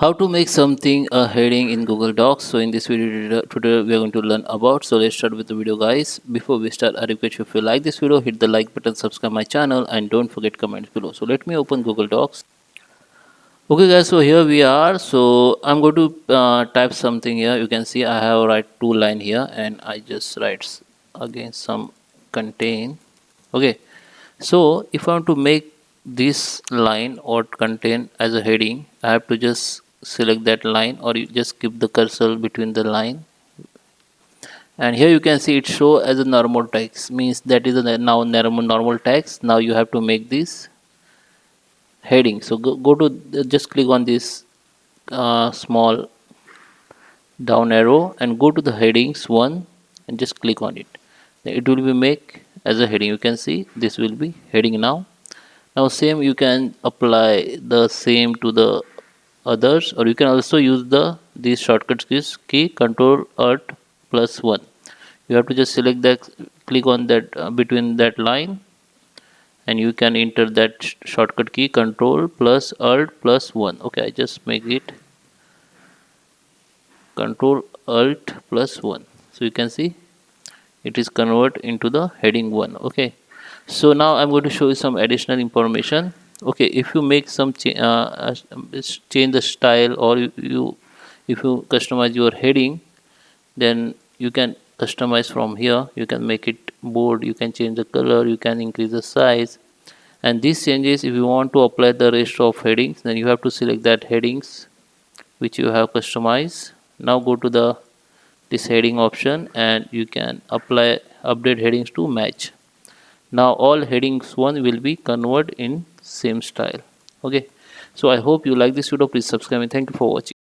How to make something a heading in Google Docs. So in this video today we are going to learn about. So let's start with the video, guys. Before we start, I request you, if you like this video, hit the like button, subscribe my channel, and don't forget comments below. So let me open Google Docs. Okay, guys, so here we are. So I'm going to type something here. You can see I have write two line here, and I just write again some contain. Okay, so if I want to make this line or contain as a heading, I have to just select that line, or you just keep the cursor between the line, and here you can see it show as a normal text, means that is a now normal text. Now you have to make this heading. So go to just click on this small down arrow and go to the headings one and just click on it. It will be make as a heading. You can see this will be heading now. Now same you can apply the same to the others, or you can also use the these shortcut keys key Control Alt plus 1. You have to just select that, click on that between that line, and you can enter that shortcut key Control plus Alt plus 1. Okay, I just make it Control Alt plus 1. So you can see it is convert into the heading 1. Okay, so now I'm going to show you some additional information. Okay, if you make some change the style, or you if you customize your heading, then you can customize from here. You can make it bold, you can change the color, you can increase the size, and these changes, if you want to apply the rest of headings, then you have to select that headings which you have customized. Now go to the this heading option, and you can apply update headings to match. Now all headings one will be converted in same style. Okay, so I hope you like this video. Please subscribe and thank you for watching.